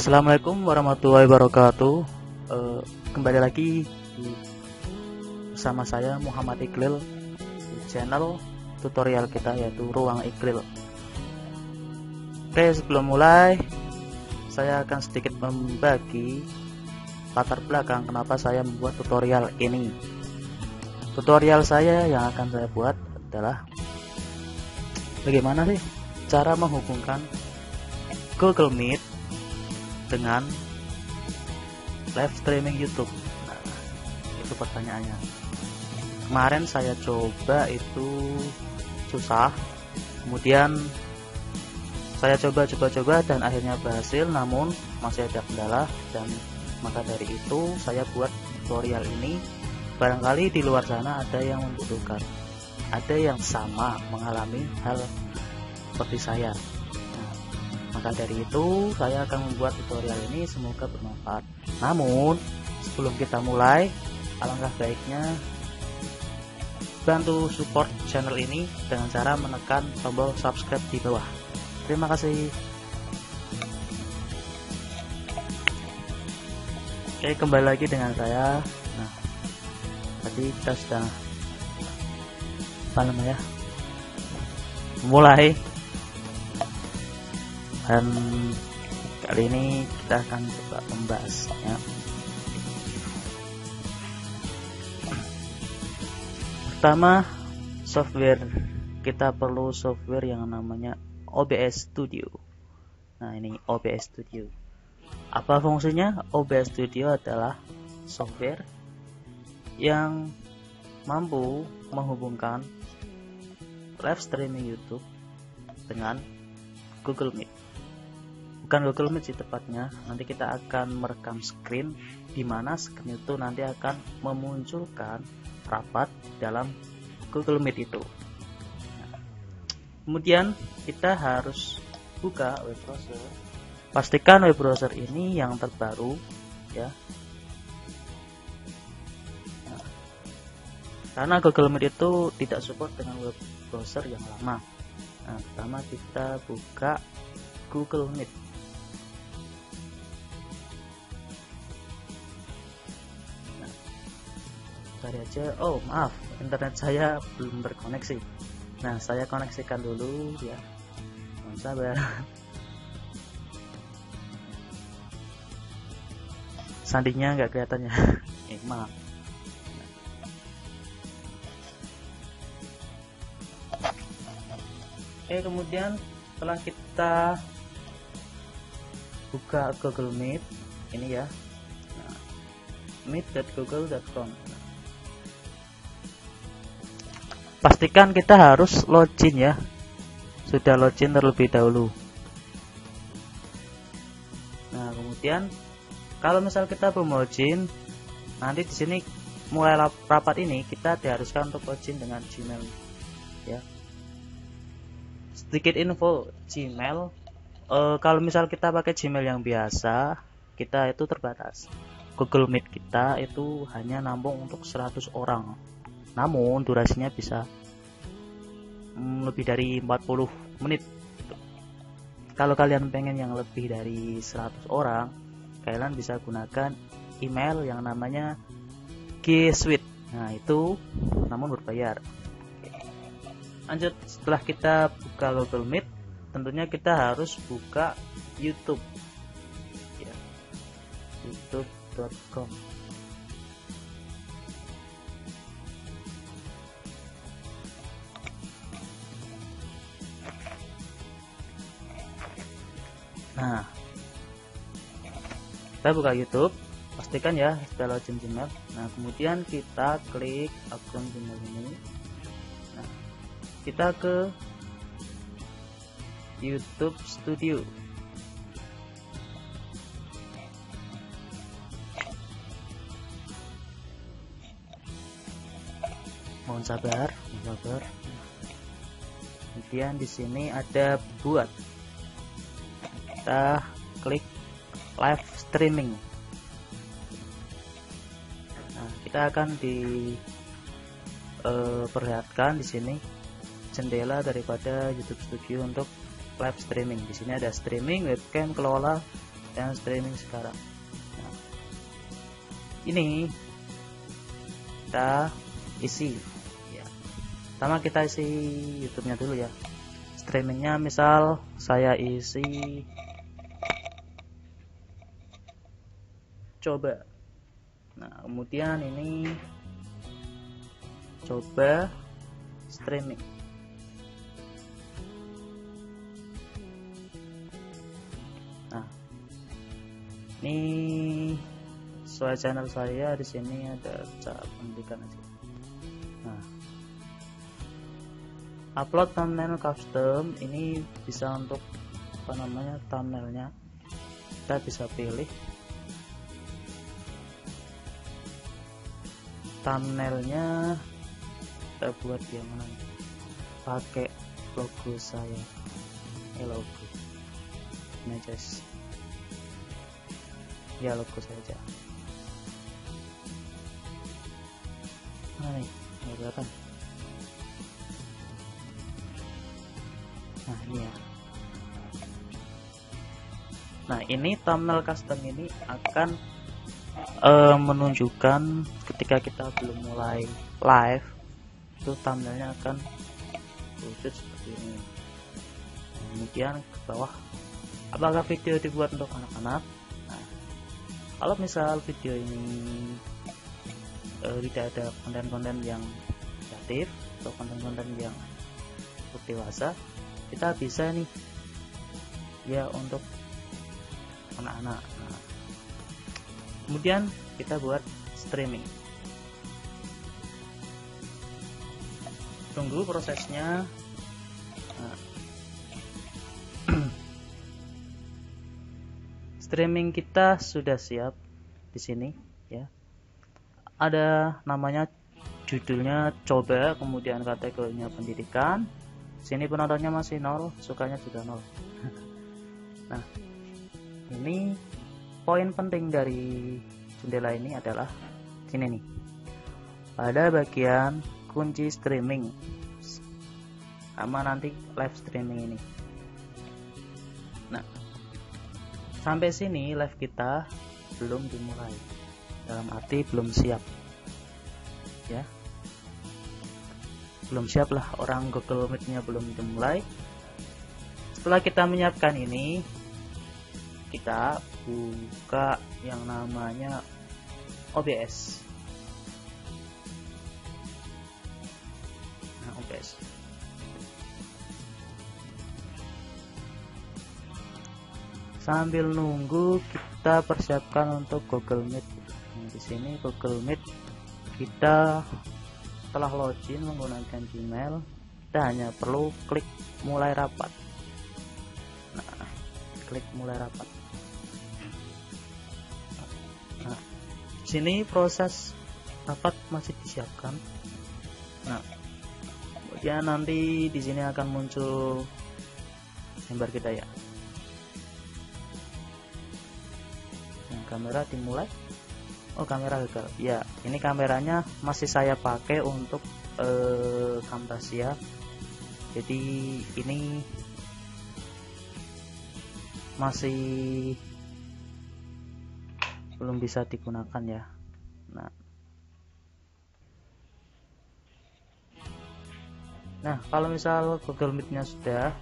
Assalamualaikum warahmatullahi wabarakatuh. Kembali lagi bersama saya Muhammad Iqlil di channel tutorial kita yaitu Ruang Iqlil. Oke, sebelum mulai saya akan sedikit membagi latar belakang kenapa saya membuat tutorial ini. Tutorial saya yang akan saya buat adalah bagaimana sih cara menghubungkan Google Meet dengan live streaming YouTube. Nah, itu pertanyaannya. Kemarin saya coba itu susah, kemudian saya coba dan akhirnya berhasil, namun masih ada kendala, dan maka dari itu saya buat tutorial ini. Barangkali di luar sana ada yang membutuhkan, ada yang sama mengalami hal seperti saya. Maka dari itu saya akan membuat tutorial ini, semoga bermanfaat. Namun sebelum kita mulai, alangkah baiknya bantu support channel ini dengan cara menekan tombol subscribe di bawah. Terima kasih. Oke, kembali lagi dengan saya. Nah, tadi kita sudah mulai, dan kali ini kita akan coba membahasnya. Pertama, software. Kita perlu software yang namanya OBS Studio. Nah, ini OBS Studio. Apa fungsinya? OBS Studio adalah software yang mampu menghubungkan live streaming YouTube dengan Google Meet. Bukan Google Meet sih tepatnya, nanti kita akan merekam screen, di mana screen itu nanti akan memunculkan rapat dalam Google Meet itu. Kemudian kita harus buka web browser. Pastikan web browser ini yang terbaru ya. Karena Google Meet itu tidak support dengan web browser yang lama. Nah, pertama kita buka Google Meet. Cari aja. Oh, maaf, internet saya belum terkoneksi. Nah, saya koneksikan dulu ya. Mohon sabar. Sandinya nggak kelihatannya. Maaf. Oke, kemudian setelah kita buka Google Meet ini ya, nah, meet.google.com. Pastikan kita harus login ya, sudah login terlebih dahulu. Nah, kemudian kalau misal kita belum login, nanti di sini mulai rapat ini kita diharuskan untuk login dengan Gmail ya. Sedikit info Gmail, kalau misal kita pakai Gmail yang biasa, kita itu terbatas. Google Meet kita itu hanya nampung untuk 100 orang. Namun durasinya bisa lebih dari 40 menit. Kalau kalian pengen yang lebih dari 100 orang, kalian bisa gunakan email yang namanya G Suite. Nah, itu namun berbayar. Lanjut, setelah kita buka Google Meet, tentunya kita harus buka YouTube ya, youtube.com. Nah, kita buka YouTube, pastikan ya sudah login Gmail. Nah, kemudian kita klik akun Gmail ini. Nah, kita ke YouTube Studio. Mohon sabar. Kemudian di sini ada buat. Kita klik live streaming. Nah, kita akan diperlihatkan di sini jendela daripada YouTube Studio untuk live streaming. Di sini ada streaming, webcam, kelola, yang streaming sekarang. Nah, ini kita isi ya. Pertama kita isi YouTube-nya dulu ya. Streamingnya misal saya isi coba. Nah, kemudian ini coba streaming. Nah, ini sesuai channel saya, di sini ada cara pendidikan aja. Nah, upload thumbnail custom, ini bisa untuk apa namanya, thumbnailnya kita bisa pilih thumbnailnya, kita buat yang mana, pakai logo saya, logo images ya, logo saja. Mana nih, nggak kelihatan. Nah, ini ya. Nah, ini thumbnail custom ini akan menunjukkan ketika kita belum mulai live, itu thumbnailnya akan wujud seperti ini. Kemudian ke bawah, apakah video dibuat untuk anak-anak? Nah, kalau misal video ini tidak ada konten-konten yang kreatif atau konten-konten yang untuk dewasa, kita bisa nih ya untuk anak-anak. Nah, kemudian kita buat streaming. Tunggu prosesnya. Nah, streaming kita sudah siap di sini ya. Ada namanya, judulnya coba, kemudian kategorinya pendidikan. Sini penontonnya masih 0, sukanya juga 0. Nah, ini poin penting dari jendela ini adalah sini nih, pada bagian kunci streaming sama nanti live streaming ini. Nah, sampai sini live kita belum dimulai, dalam arti belum siap ya, belum siap lah, orang Google Meet-nya belum dimulai. Setelah kita menyiapkan ini, kita buka yang namanya OBS. Nah, OBS. Sambil nunggu kita persiapkan untuk Google Meet. Nah, di sini Google Meet kita setelah login menggunakan Gmail, kita hanya perlu klik mulai rapat. Nah, klik mulai rapat. Nah, sini proses rapat masih disiapkan. Nah, kemudian nanti di sini akan muncul gambar kita ya. Nah, kamera dimulai. Oh, kamera gagal. Ya, ini kameranya masih saya pakai untuk Camtasia. Jadi ini masih belum bisa digunakan ya. Nah, kalau misal Google Meet-nya sudah,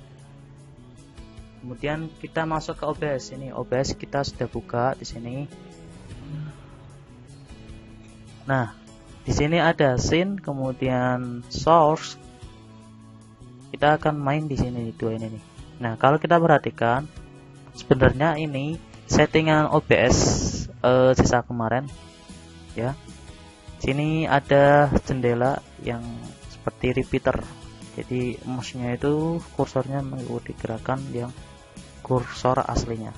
kemudian kita masuk ke OBS. Ini OBS kita sudah buka di sini. Nah, di sini ada scene, kemudian source. Kita akan main di sini dua ini nih. Nah, kalau kita perhatikan, sebenarnya ini settingan OBS sisa kemarin ya. Sini ada jendela yang seperti repeater. Jadi mouse-nya itu kursornya mengikuti gerakan yang kursor aslinya.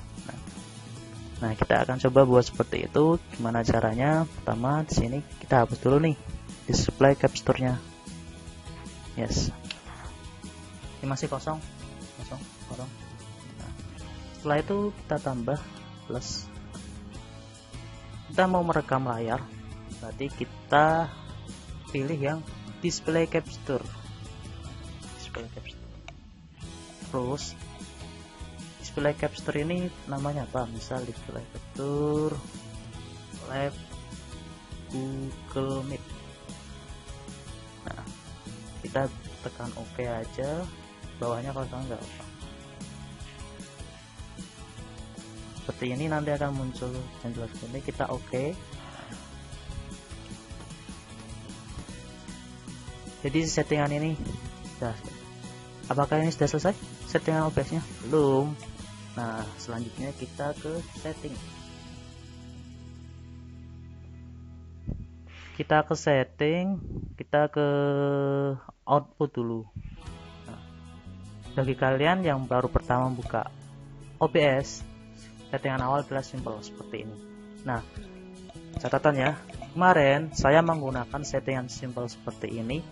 Nah, kita akan coba buat seperti itu. Gimana caranya? Pertama, di sini kita hapus dulu nih display capture-nya. Yes. Ini masih kosong. Nah, setelah itu kita tambah plus. Kita mau merekam layar, berarti kita pilih yang display capture. Terus display capture ini namanya apa, misal display capture live Google Meet. Nah, kita tekan OK aja, bawahnya kosong nggak apa. Seperti ini nanti akan muncul jendela seperti ini, kita OK. Jadi settingan ini sudah. Apakah ini sudah selesai settingan OBS-nya? Belum. Nah, selanjutnya kita ke setting. Kita ke setting, kita ke output dulu. Nah, bagi kalian yang baru pertama buka OBS, settingan awal adalah simple seperti ini. Nah, catatannya, kemarin saya menggunakan settingan simple seperti ini,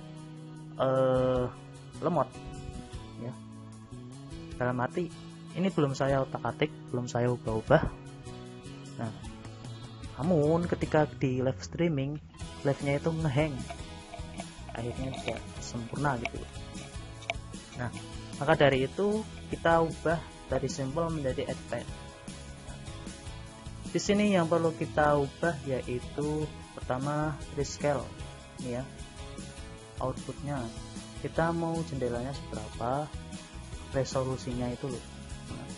lemot ya, dalam arti ini belum saya otak-atik, belum saya ubah-ubah. Nah, namun ketika di live streaming, live-nya itu ngehang, akhirnya tidak sempurna gitu. Nah, maka dari itu kita ubah dari simple menjadi advanced. Di sini yang perlu kita ubah yaitu pertama rescale ini ya, outputnya kita mau jendelanya seberapa, resolusinya itu loh. Nah,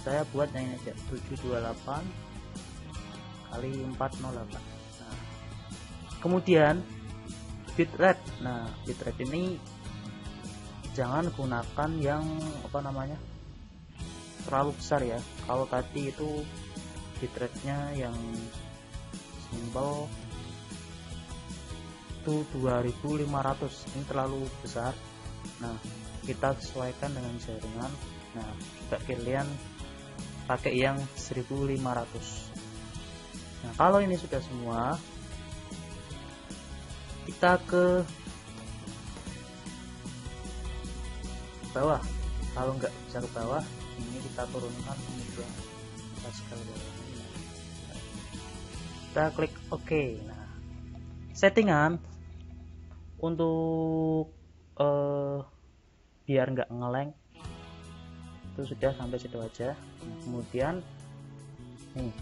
saya buat yang ini aja 728 kali 408. Nah, kemudian bitrate. Nah, bitrate ini jangan gunakan yang terlalu besar ya. Kalau tadi itu bitrate-nya yang simple itu 2500, ini terlalu besar. Nah, kita sesuaikan dengan jaringan. Nah, juga kalian pakai yang 1500. Nah, kalau ini sudah semua, kita ke bawah. Kalau nggak bisa ke bawah, ini kita turunkan ini juga. Kita klik OK. Nah, settingan untuk biar nggak ngeleng itu sudah sampai situ aja. Nah, kemudian nih,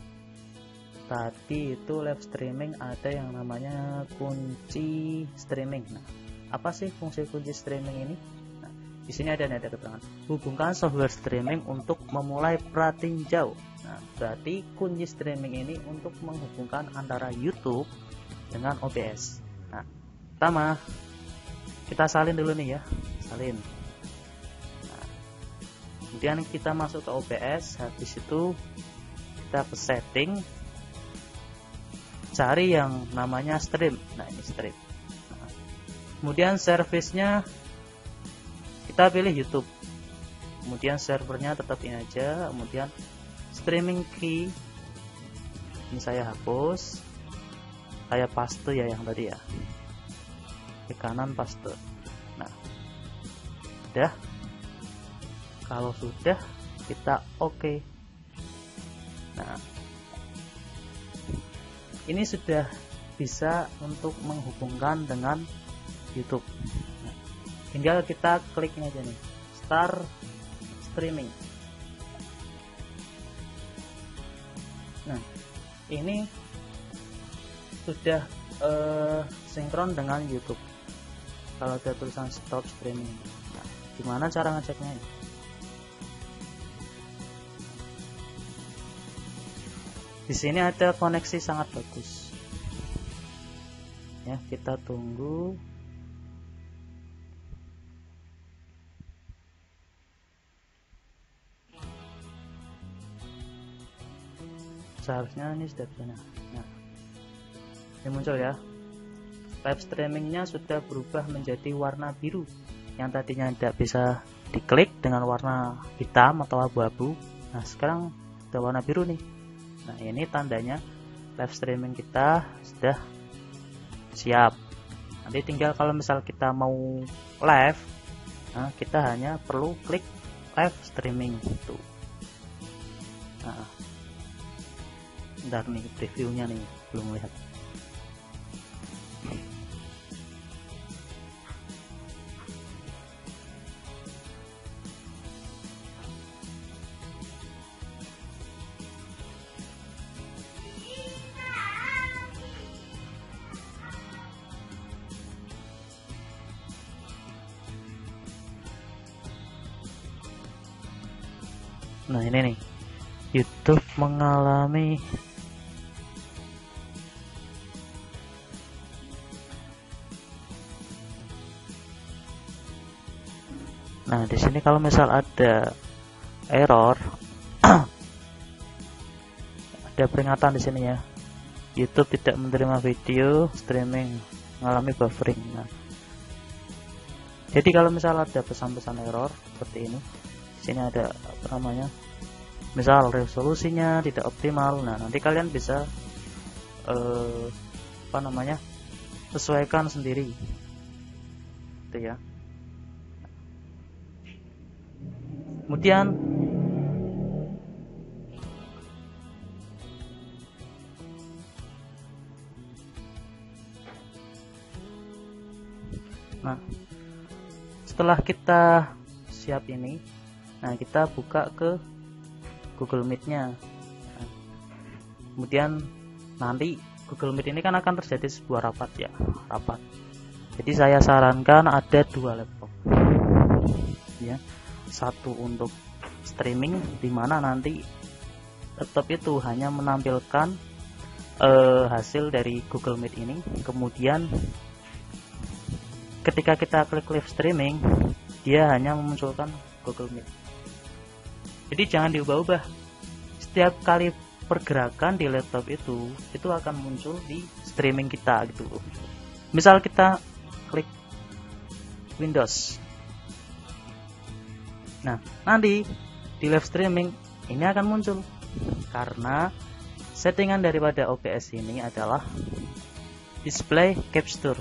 tadi itu live streaming ada yang namanya kunci streaming. Nah, apa sih fungsi kunci streaming ini? Nah, di sini ada keterangan hubungkan software streaming untuk memulai pratinjau. Nah, berarti kunci streaming ini untuk menghubungkan antara YouTube dengan OBS. Nah, pertama kita salin dulu nih ya, salin. Nah, kemudian kita masuk ke OBS. Habis itu kita ke setting, cari yang namanya stream. Nah, ini stream. Nah, kemudian service-nya kita pilih YouTube. Kemudian servernya tetap ini aja. Kemudian streaming key ini saya hapus, saya paste ya yang tadi ya, ke kanan paste. Nah, udah. Kalau sudah, kita OK. Nah, ini sudah bisa untuk menghubungkan dengan YouTube. Nah, tinggal kita klik ini aja nih, start streaming. Nah, ini sudah sinkron dengan YouTube. Kalau ada tulisan stop streaming. Nah, gimana cara ngeceknya ini? Di sini ada koneksi sangat bagus. Ya, kita tunggu. Seharusnya ini sudah bisa. Nah, ini muncul ya. Live streamingnya sudah berubah menjadi warna biru. Yang tadinya tidak bisa diklik dengan warna hitam atau abu-abu. Nah, sekarang sudah warna biru nih. Nah, ini tandanya live streaming kita sudah siap. Nanti tinggal kalau misal kita mau live, nah, kita hanya perlu klik live streaming itu. Nah, bentar nih previewnya nih, belum lihat. Nah ini nih, YouTube mengalami nah di sini kalau misal ada error ada peringatan di sini ya, YouTube tidak menerima video streaming, mengalami buffering. Nah, jadi kalau misal ada pesan-pesan error seperti ini, di sini ada apa namanya, misal resolusinya tidak optimal. Nah nanti kalian bisa apa namanya, sesuaikan sendiri gitu ya. Kemudian nah setelah kita siap ini, nah kita buka ke Google Meet-nya. Nah, kemudian nanti Google Meet ini kan akan terjadi sebuah rapat ya, rapat. Jadi saya sarankan ada 2 laptop ya, satu untuk streaming, dimana nanti laptop itu hanya menampilkan hasil dari Google Meet ini. Kemudian ketika kita klik live streaming, dia hanya memunculkan Google Meet. Jadi jangan diubah-ubah. Setiap kali pergerakan di laptop itu akan muncul di streaming kita gitu. Misal kita klik Windows, nah nanti di live streaming ini akan muncul, karena settingan daripada OBS ini adalah display capture,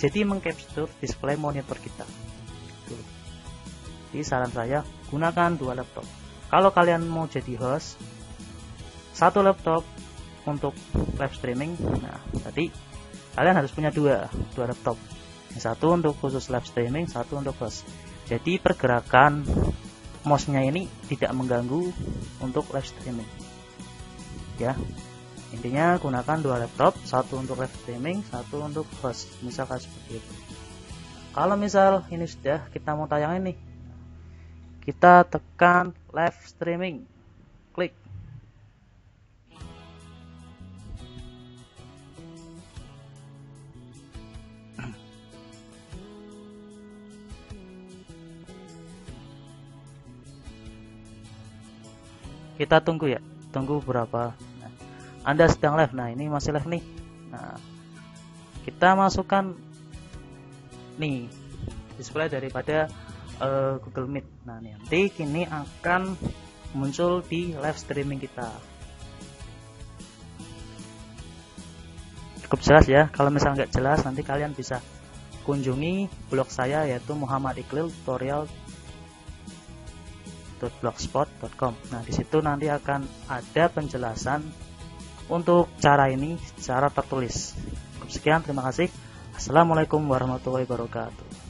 jadi mengcapture display monitor kita. Jadi saran saya gunakan 2 laptop. Kalau kalian mau jadi host, 1 laptop untuk live streaming. Nah tadi kalian harus punya 2 laptop, yang 1 untuk khusus live streaming, 1 untuk host. Jadi pergerakan mouse-nya ini tidak mengganggu untuk live streaming ya. Intinya gunakan 2 laptop, 1 untuk live streaming, 1 untuk host, misalkan seperti itu. Kalau misal ini sudah kita mau tayang ini, kita tekan live streaming, klik. Kita tunggu ya, tunggu berapa. Nah, Anda sedang live, nah ini masih live nih. Nah kita masukkan nih display daripada Google Meet. Nah nanti kini akan muncul di live streaming kita. Cukup jelas ya. Kalau misal nggak jelas, nanti kalian bisa kunjungi blog saya, yaitu Muhammad Iqlil Tutorial .blogspot.com. Nah disitu nanti akan ada penjelasan untuk cara ini secara tertulis. Cukup sekian, terima kasih. Assalamualaikum warahmatullahi wabarakatuh.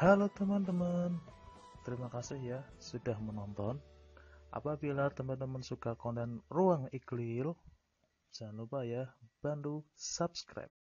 Halo teman-teman, terima kasih ya sudah menonton. Apabila teman-teman suka konten Ruang Iqlil, jangan lupa ya bantu subscribe.